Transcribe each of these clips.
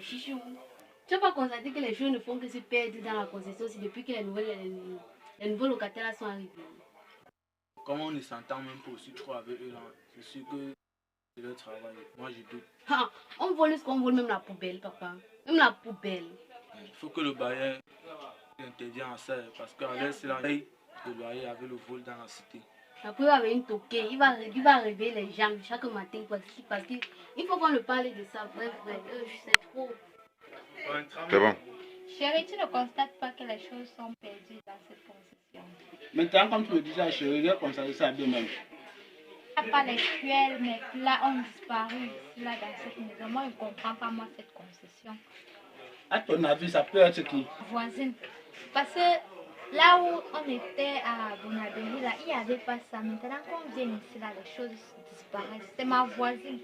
chichou. Tu n'as pas constaté que les choses ne font que se perdre dans la concession aussi depuis que les nouveaux locataires sont arrivés. Comment on ne s'entend même pas aussi trop avec eux là, c'est sûr que c'est leur travail. Moi je doute. Ah, on vole ce qu'on vole, même la poubelle, papa. Même la poubelle. Il faut que le bailleur interdise en ça parce qu'avec cela, il le loyer avec le vol dans la cité. Après, il va venir toquer, il va réveiller les gens chaque matin parce qu'il faut qu'on le parle de ça. Bref, c'est trop. C'est bon. Chérie, tu ne constates pas que les choses sont perdues dans cette concession. Maintenant, comme tu me disais, chérie, j'ai constaté ça bien même. Pas les tuiles, mes plats ont disparu ici, là, dans cette maison. Moi, je ne comprends pas, moi, cette concession. À ton avis, ça peut être qui? Voisine. Parce que là où on était à Bonabéry, là, il n'y avait pas ça. Maintenant qu'on vient ici, là, les choses disparaissent. C'est ma voisine.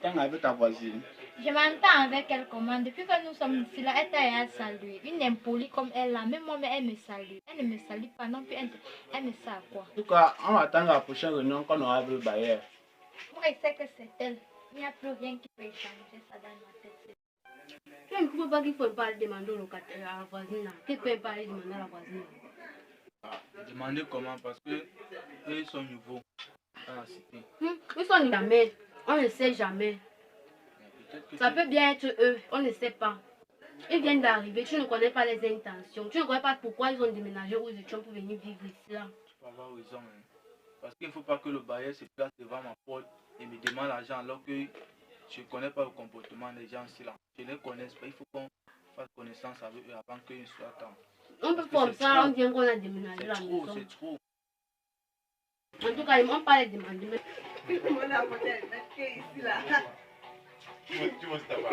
T'en avec ta voisine? Je m'entends avec elle comment. Depuis que nous sommes ici, là, elle t'a salué. Une impolie comme elle, là, même moi, mais elle me salue. Elle ne me salue pas non plus. Elle me sait à quoi? En tout cas, on va attendre la prochaine réunion quand on aura vu le bailleur. Moi, je sais que c'est elle. Il n'y a plus rien qui peut changer ça dans ma tête. Tu ne trouves pas qu'il faut pas demander au locataire, à la voisine là? Qu'il peut pas aller demander à la voisine là? Demander comment parce que eux ils sont nouveaux dans la cité. Ils sont jamais. On ne sait jamais. Ça peut bien être eux, on ne sait pas. Ils viennent d'arriver, tu ne connais pas les intentions. Tu ne connais pas pourquoi ils ont déménagé où ils étaient pour venir vivre ici là. Tu peux avoir raison. Hein. Parce qu'il ne faut pas que le bailleur se place devant ma porte et me demande l'argent alors que je ne connais pas le comportement des gens ici là. Je ne les connais pas, il faut qu'on fasse connaissance avec eux avant qu'ils soient temps. On peut comme ça, on vient qu'on a déménagé la maison. C'est trop. En tout cas, ils m'ont pas les demandé. Tu vois, c'est pas.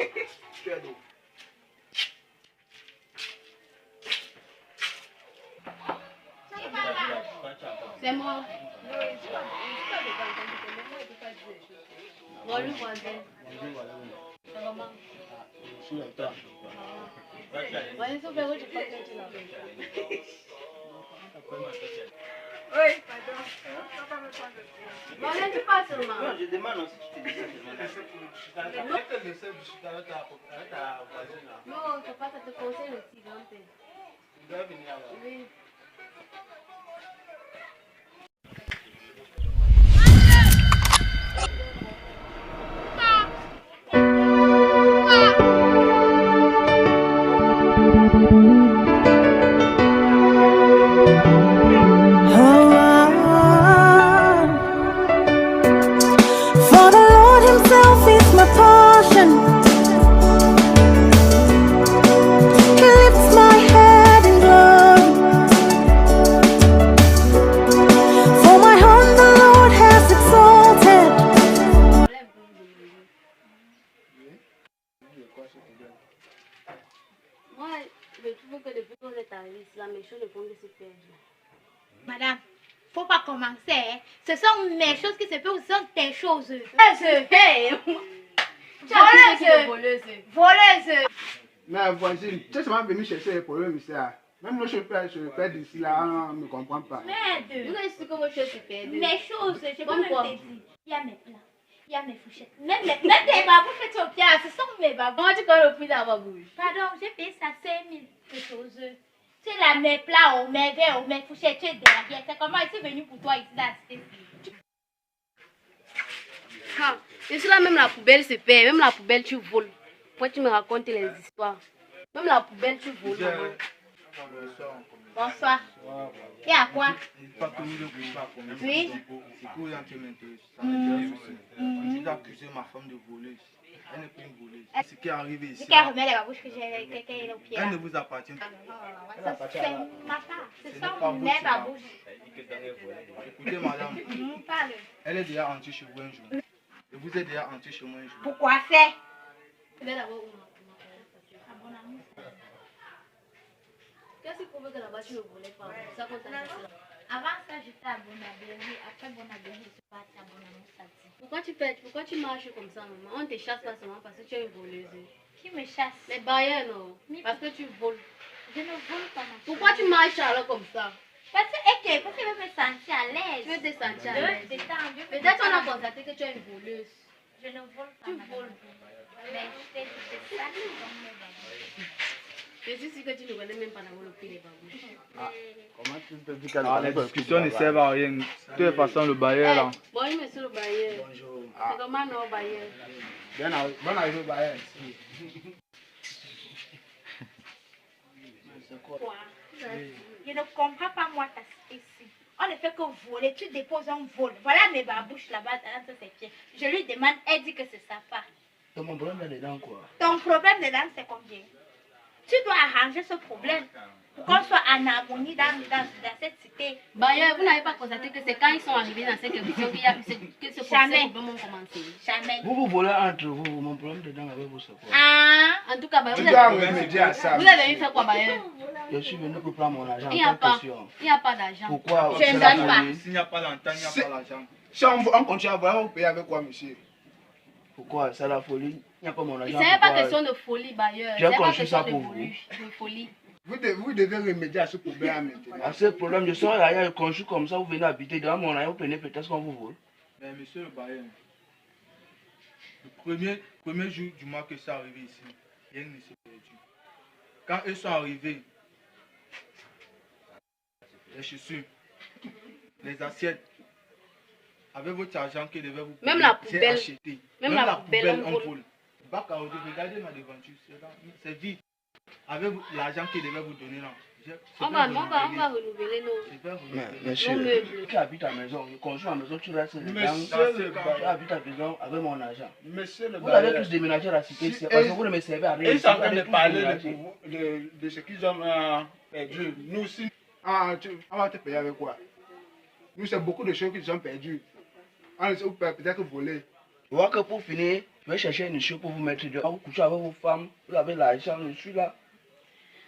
C'est moi. Bonjour voisin. C'est comment? Je suis là. Voisin, s'il vous plaît, je crois que tu l'as fait. Oui, pardon. Voisin, tu passes seulement. Non, je demande aussi, tu te dis ça. Non, c'est pas ça, te conseille aussi, grand-père. Tu dois venir alors. Oui. For the Lord Himself is my portion. He lifts my head in glory. For my home the Lord has exalted. Moi, je trouve que depuis qu'on est arrivé ici, là, mes choses ne font que se perdre. Madame, faut pas commencer. Hein. Ce sont mes choses qui se peuvent, ce sont tes choses. Voleuse. Mais voisine, tu es seulement venu chercher les problèmes ici là. Même nos chauffeurs se perdent d'ici là, on ne comprend pas. Merde. Vous avez su que vos choses se perdent. Mes choses, je peux Comme même quoi? te dire. Il y a mes plats, il y a mes fourchettes. Même les babouches que tu obtiens, ce sont mes babouches. Comment tu connais le prix de la babouche? Pardon, j'ai payé ça 5 000 de choses. Tu es là, mes plats, mes verres, mes fourchettes, tu es derrière. C'est comment je suis venue pour toi ici dans cette cité. Ah, ici là, même la poubelle se perd. Même la poubelle, tu voles. Pourquoi tu me racontes les histoires? Même la poubelle, tu voles, maman. Bonsoir. Et à quoi? Pas que nous ne couchons pas comme nous. Oui. C'est pour rien qui m'intéresse. Ça m'intéresse aussi. Je dois accuser ma femme de voleuse. Elle n'est plus une voleuse. Ce qui est arrivé ici. C'est qu'elle remet les babouches que j'ai au pied. Elle ne vous appartient pas. C'est ma part. Ce sont mes babouches. Écoutez, madame, Parle. elle est déjà entrée chez vous un jour. Et vous êtes déjà entré chez moi un jour. Pourquoi faire? Qu'est-ce qui prouve que là-bas tu ne voulais pas? C'est ça qu'on t'a dit là. Avant ça, j'étais à Bonabéry. Après Bonabéry, je suis partie à Bonamoussati. Pourquoi tu marches comme ça, maman? On ne te chasse pas seulement parce que tu es une voleuse. Qui me chasse? Les bailleurs, non. Parce que tu voles. Je ne vole pas ma Pourquoi tu marches alors comme ça? Parce que je veux me sentir à l'aise. Tu veux te sentir à Je veux l'aise. détendre. Peut-être on a constaté que tu es une voleuse. Je ne vole pas. Tu madame. voles. Mais je t'ai dit, c'est ça qui tombe mes babouches. Je suis sûre que tu ne connais même pas d'abord le prix des babouches. Comment tu peux dire qu'elle Ah, les discussions ne servent à rien. De toute façon, le bailleur là. Bonjour, monsieur le bailleur. Bonjour. C'est comment non, bailleur? Bonne arrivée, Bayer. Quoi? Je ne comprends pas moi ta ici. On ne fait que voler, tu déposes un vol. Voilà mes babouches là-bas dans ses pieds. Je lui demande, elle dit que c'est sa part. Donc mon problème là-dedans quoi? Ton problème dedans c'est combien? Tu dois arranger ce problème pour qu'on soit en harmonie dans cette cité. Bailleur, vous n'avez pas constaté que c'est quand ils sont arrivés dans cette émission qu'il y a eu que ce Jamais. problème ont commencé. Jamais. Vous volez entre vous, mon problème dedans avec vous c'est quoi? Ah, En tout cas, Bailleur, Tu vous dois avez remédier à ça. venu faire quoi, Bailleur? Je suis venu pour prendre mon argent. Il n'y a Quelle pas. question? Il n'y a pas d'argent. Pourquoi? Je ne c'est la donne pas. folie? S'il n'y a pas d'entente, il n'y a pas l'argent. Si on continue à voir, on va payer avec quoi, monsieur? Pourquoi? C'est la folie. Il n'y a pas mon Ce argent. n'est pas Pourquoi? question de folie, Bailleur. J'ai Ce n'est pas conçu ça question pour de folie. Vous devez remédier à ce problème maintenant. À ce problème, je serai là, conçu comme ça, vous venez habiter devant mon argent, vous prenez peut-être ce qu'on vous vole. Mais monsieur le bailleur, le premier jour du mois que c'est arrivé ici, rien ne s'est perdu. Quand ils sont arrivés, les chaussures, les assiettes, avec votre argent qui devait vous payer, Même la j'ai poubelle. acheté. Même la poubelle, on vole. vole. Bac à Audi, regardez ma devanture, c'est vide. Avec l'argent qu'il devait vous donner là. On va renouveler nos Mais monsieur, meubles. tu habites à la maison, je construis à la maison, tu restes dedans. Monsieur le Tu bailleur. habites à la maison avec mon argent. Monsieur le Vous avez bailleur. tous déménagé à la cité, Si- c'est parce que vous ne me servez à rien. Ils sont en train Vous de allez tous parler déménager. de ce qu'ils ont perdu. Nous aussi, on va te payer avec quoi? Nous, c'est beaucoup de choses qu'ils ont perdues. On peut peut-être voler. Je vois que pour finir, je vais chercher une chose pour vous mettre dehors. Vous couchez avec vos femmes, vous avez l'argent, je suis là.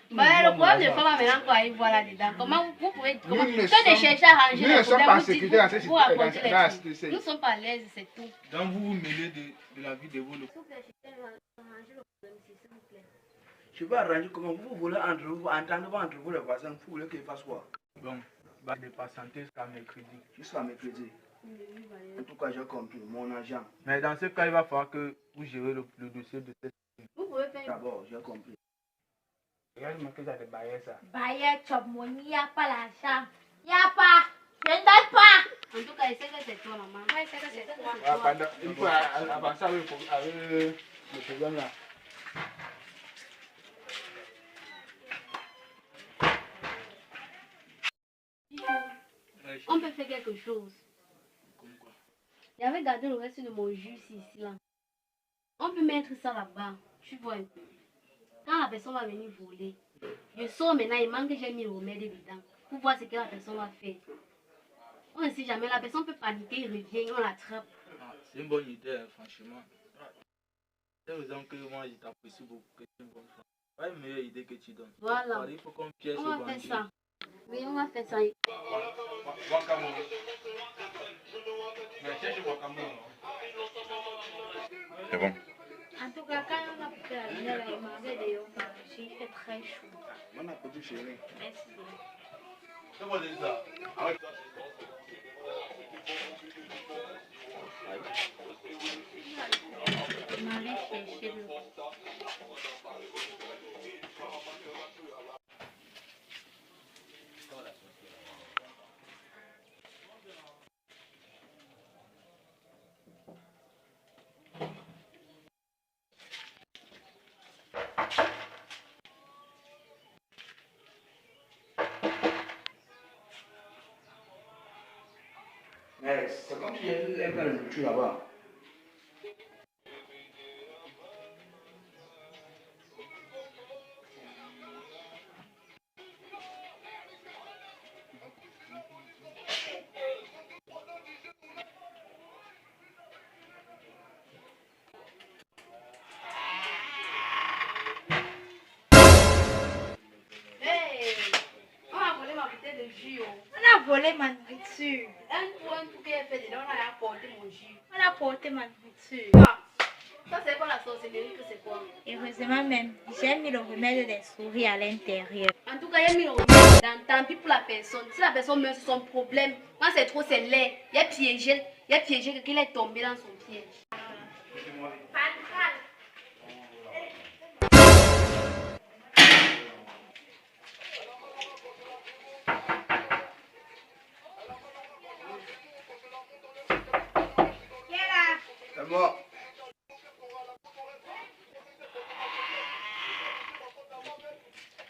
Bailleur, le problème des femmes maintenant quoi, ils voient là-dedans. Comment vous pouvez. Comment, Nous que ne de sommes- chercher à arranger nous les ne sommes pas en problèmes, vous sécurité dans cette dites, vous cité- racontez dans les cette trucs. cité. Nous ne sommes pas à l'aise, c'est tout. Donc vous vous mêlez de la vie de vos locaux. Je vais arranger comment vous voulez entre vous, entendez-vous entre vous les voisins, vous voulez qu'ils fassent quoi? Bon, bah de patienter jusqu'à mercredi. Jusqu'à mercredi. En tout cas, j'ai compris, mon argent. Mais dans ce cas, il va falloir que vous gérez le dossier de cette. Vous pouvez faire. D'abord, j'ai compris. Regarde-moi que ça te baillait ça. Bayer, Chobmoni, il n'y a pas l'argent. Il n'y a pas. Je ne donne pas. En tout cas, il sait que c'est toi, maman. Ouais, c'est que c'est toi. Il faut avancer avec le problème là. On peut faire quelque chose. J'avais gardé le reste de mon jus ici là. On peut mettre ça là-bas. Tu vois un peu. Quand la personne va venir voler, je sors maintenant, il manque que j'ai mis le remède dedans. Pour voir ce que la personne va faire. On ne sait jamais, la personne peut paniquer, il revient, on l'attrape. Ah, c'est une bonne idée, hein, franchement. C'est raison que moi, je t'apprécie beaucoup. Que c'est une bonne femme. Pas une meilleure idée que tu donnes. Voilà. Il faut qu'on piège On ce va faire bandit. ça. Oui, on va faire ça. C'est bon. En tout cas, quand on a pris la lumière, il mangeait des hauts manger. Il fait très chaud. Bon appétit, chérie. Merci. Marie cherchait le. Mais c'est comme si j'ai vu un peu de nourriture là-bas. Hey! On a volé ma bouteille de jus. On a volé ma nourriture. Un truc qui est fait dedans, on a apporté mon jus. On a porté ma nourriture. Ah, ça c'est quoi la sorcellerie que c'est quoi? Heureusement même, j'ai mis le remède des souris à l'intérieur. En tout cas, il y a mis le remède dedans. Tant pis pour la personne. Si la personne meurt, c'est son problème. Quand c'est trop, c'est laid. Il y a piégé quelqu'un, il est tombé dans son piège. Pantral, mort.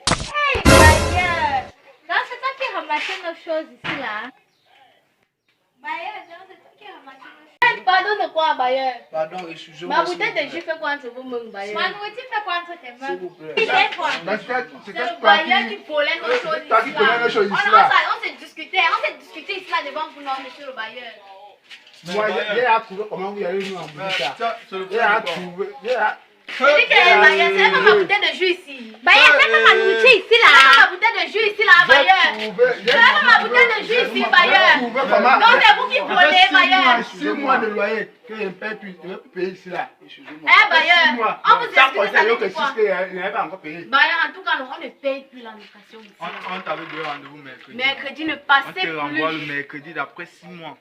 Hey, Bayer! Non, c'est toi qui ramassé nos choses ici, là. Bayer, non, c'est toi qui ramassé nos choses. Pardon de quoi, Bayer? Pardon, excusez-moi. Ma bouteille de jus fait quoi entre vos mains, Bayer? Manoué, tu fais quoi entre tes mains? S'il vous plaît. Il est quoi? C'est le Bayer qui volait nos choses ici. Toi qui connais nos choses ici, On là. s'est discuté ici là devant vous, non, monsieur le Bayer. Moi, j'ai à trouver comment vous allez nous emboutir ça. J'ai à trouver. Je dis que Bayer, c'est pas ma bouteille de jus ici. Bayer, c'est pas ma nourriture ici, C'est là. ma bouteille de jus ici là, Bayer. C'est pas ma bouteille de jus ici, Bayer. Donc c'est vous qui volez, Bayer. 6 mois de loyer que je ne paye plus. Je ne vais plus payer ici là. Eh, Bayer, on vous explique ça que depuis quoi? je n'avais pas encore payé. Bayer, en tout cas, on ne paye plus la location ici. On t'avait donné rendez-vous mercredi. Mercredi, ne On passez te renvoie le plus. mercredi d'après 6 mois.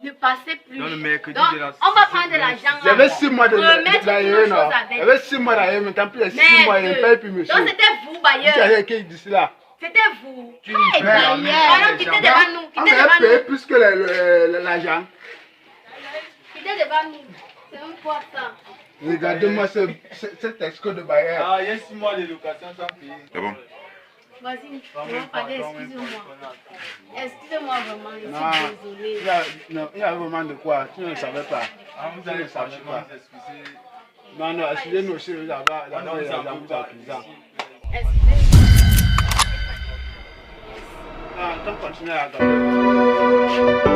Ne passez plus. Dans le mercredi Donc, de la on va prendre de l'argent. J'avais 6 mois de Remettre loyer, toutes nos non. choses avec. J'avais 6 mois d'ailleurs, mais tant pis, les 6 mois, je ne paye plus, monsieur. Donc c'était vous, Vous Bayer. savez qui d'ici là. C'était vous. Tu Hey, me Bayer. permets Alors, les quittez gens. devant nous. On Quittez va devant payer nous. plus que l'argent. Quittez devant nous. C'est un quoi ça? Regardez-moi cet escroc de Bayer. Ah, il y a 6 mois de location sans payer. C'est bon. Vas-y, non, pardon, excusez-moi. Excusez-moi vraiment, je Non. suis désolée. Il y a vraiment de quoi. Tu ne le savais pas. Ah, vous allez franchement vous excuser. Non, non, excusez-nous aussi, là-bas, On là-bas, vous il y a en des veut gens pas qui sont Excusez-moi. Ah, on continue à attendre.